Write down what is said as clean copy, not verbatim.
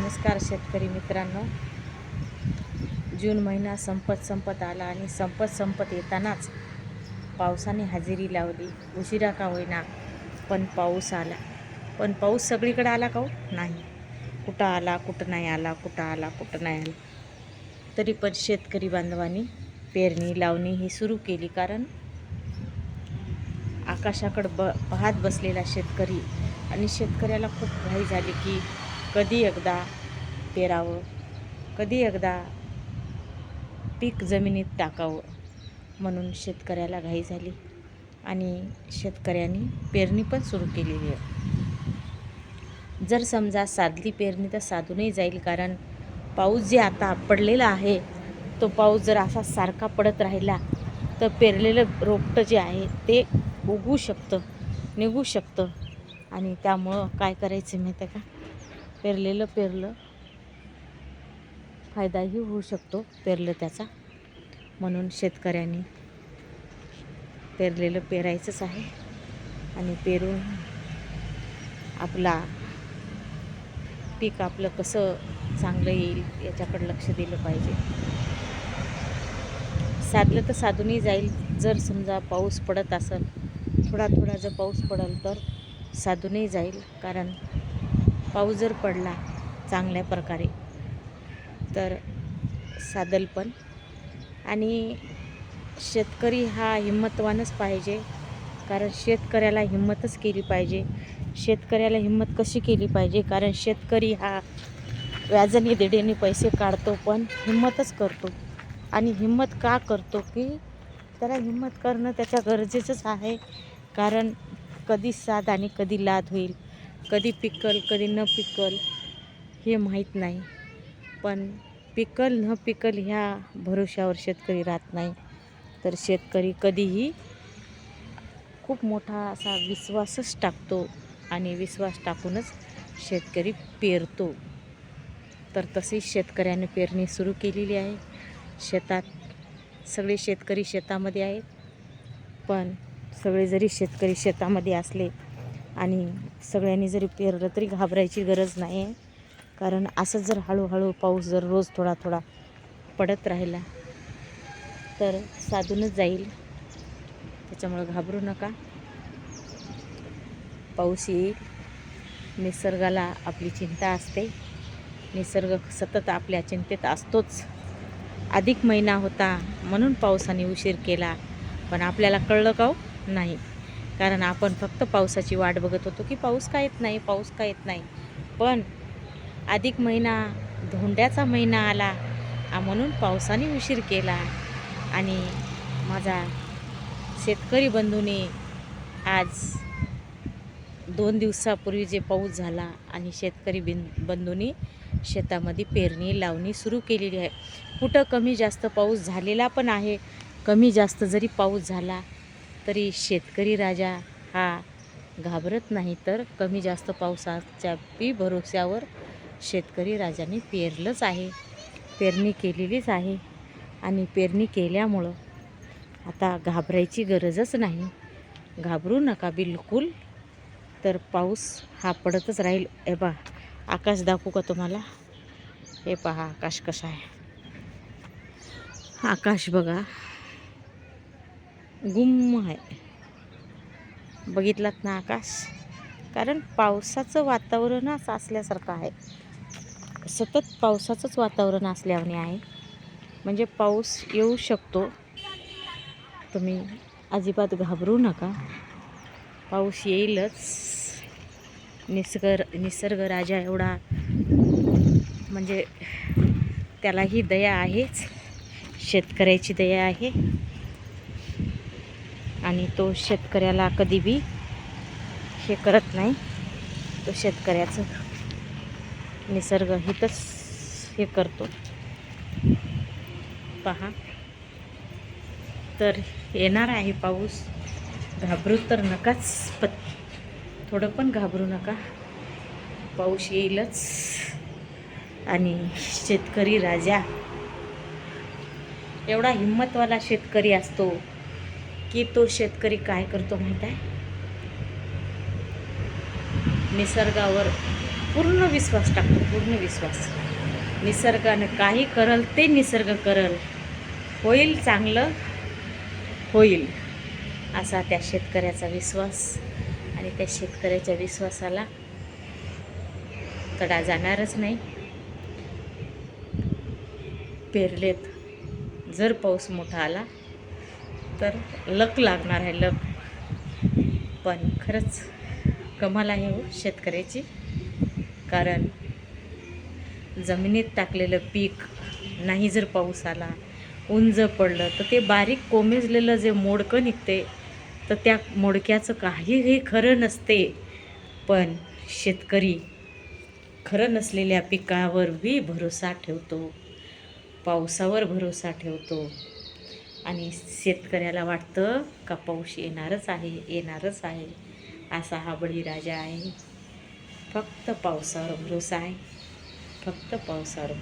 नमस्कार शेतकरी मित्रांनो. जून महिना संपत आला आणि संपत येतानाच पावसाने हजेरी लावली. उशिरा का होईना पण पाऊस आला. पण पाऊस सगळीकडे आला का हो? नाही. कुठं आला, कुठं नाही आला, कुठं आला, कुठं नाही आला. तरी पण शेतकरी बांधवांनी पेरणी लावणी ही सुरू केली. कारण आकाशाकडं पाहत बसलेला शेतकरी आणि शेतकऱ्याला खूप घाई झाली की कधी एकदा पेरावं, कधी एकदा पीक जमिनीत टाकावं. म्हणून शेतकऱ्याला घाई झाली आणि शेतकऱ्यांनी पेरणी पण सुरू केलेली आहे. जर समजा साधली पेरणी तर साधूनही जाईल. कारण पाऊस जे आता पडलेला आहे तो पाऊस जर असा सारखा पडत राहिला तर पेरलेलं रोपटं जे आहे ते उगवू शकतं, निघू शकतं. आणि त्यामुळं काय करायचं माहिती आहे का, पेरलं फायदाही होऊ शकतो पेरलं त्याचा. म्हणून शेतकऱ्यांनी पेरलेलं पेरायचंच आहे आणि पेरून आपला पीक आपलं कसं चांगलं येईल याच्याकडे लक्ष दिलं पाहिजे. साधलं तर साधूनही जाईल. जर समजा पाऊस पडत असेल, थोडा जर पाऊस पडेल तर साधूनही जाईल. कारण पाऊस जर पडला चांगल्या प्रकारे तर साधल पण. आणि शेतकरी हा हिंमतवानच पाहिजे. कारण शेतकऱ्याला हिंमतच केली पाहिजे. शेतकऱ्याला हिंमत कशी केली पाहिजे? कारण शेतकरी हा व्याजाने देण्याने पैसे काढतो पण हिंमतच करतो. आणि हिंमत का करतो की त्याला हिंमत करणं त्याच्या गरजेचंच आहे. कारण कधी साध आणि कधी लाद होईल, कधी पिकल कधी न पिकल हे माहीत नाही. पण पिकल न पिकल ह्या भरोश्यावर शेतकरी राहत नाही. तर शेतकरी कधीही खूप मोठा असा विश्वासच टाकतो आणि विश्वास टाकूनच शेतकरी पेरतो. तर तशीच शेतकऱ्याने पेरणी सुरू केलेली आहे. शेतात सगळे शेतकरी शेतामध्ये आहेत. पण सगळे जरी शेतकरी शेतामध्ये असले आणि सगळ्यांनी जरी पेरलं तरी घाबरायची गरज नाही आहे. कारण असं जर हळूहळू पाऊस जर रोज थोडा पडत राहिला तर साधूनच जाईल. त्याच्यामुळं घाबरू नका. पाऊस येईल. निसर्गाला आपली चिंता असते. निसर्ग सतत आपल्या चिंतेत असतोच. अधिक महिना होता म्हणून पावसाने उशीर केला. पण आपल्याला कळलं का हो? नाही. कारण आपण फक्त पावसाची वाट बघत होतो की पाऊस का येत नाही. पण अधिक महिना धोंड्याचा महिना आला म्हणून पावसाने उशीर केला. आणि माझा शेतकरी बंधूने आज 2 दिवसापूर्वी जे पाऊस झाला आणि शेतकरी बंधूंनी शेतामध्ये पेरणी लावणी सुरू केलेली आहे. कुठं कमी जास्त पाऊस झालेला पण आहे. कमी जास्त जरी पाऊस झाला तरी शेतकरी राजा हा घाबरत नाही. तर कमी जास्त पावसाच्या भरोश्यावर शेतकरी राजाने पेरलंच आहे, पेरणी केलेलीच आहे. आणि पेरणी केल्यामुळं आता घाबरायची गरजच नाही. घाबरू नका बिलकुल. तर पाऊस हा पडतच राहील. हे पहा, आकाश दाखवू का तुम्हाला? हे पहा आकाश कसं आहे. आकाश बघा, गुम्म आहे. बघितलात ना आकाश? कारण पावसाचं वातावरणच असल्यासारखं आहे. सतत पावसाचंच वातावरण असल्याने आहे. म्हणजे पाऊस येऊ शकतो. तुम्ही अजिबात घाबरू नका. पाऊस येईलच. निसर्ग राजा एवढा म्हणजे त्यालाही दया आहेच. शेतकऱ्याची दया आहे. आणि तो शेतकऱ्याला कधी बी हे करत नाही. तो शेतकऱ्याचं निसर्ग हितच हे करतो. पहा, तर येणार आहे पाऊस. घाबरू तर नकाच. थोडं पण घाबरू नका. पाऊस येईलच. आणि शेतकरी राजा एवढा हिंमतवाला शेतकरी असतो की तो शेतकरी काय करतो माहीत आहे? निसर्गावर पूर्ण विश्वास टाकतो, पूर्ण विश्वास. निसर्गानं काही करल ते निसर्ग करल, होईल चांगलं होईल, असा त्या शेतकऱ्याचा विश्वास. आणि त्या शेतकऱ्याच्या विश्वासाला तडा जाणारच नाही. पेरलेत, जर पाऊस मोठा आला तर लक लागणार आहे, लक. पण खरंच कमाल आहे हो शेतकऱ्याची. कारण जमिनीत टाकलेलं पीक नाही जर पाऊस आला, ऊन जर पडलं, तर ते बारीक कोमेजलेलं जे मोडकं निघते, तर त्या मोडक्याचं काहीही खरं नसते. पण शेतकरी खरं नसलेल्या पिकावर बी भरोसा ठेवतो, पावसावर भरोसा ठेवतो. आणि शेतकऱ्याला वाटतं का पाऊस येणारच आहे, येणारच आहे. असा हा बळीराजा आहे. फक्त पावसावर भरोसा आहे, फक्त पावसावर भरोसा.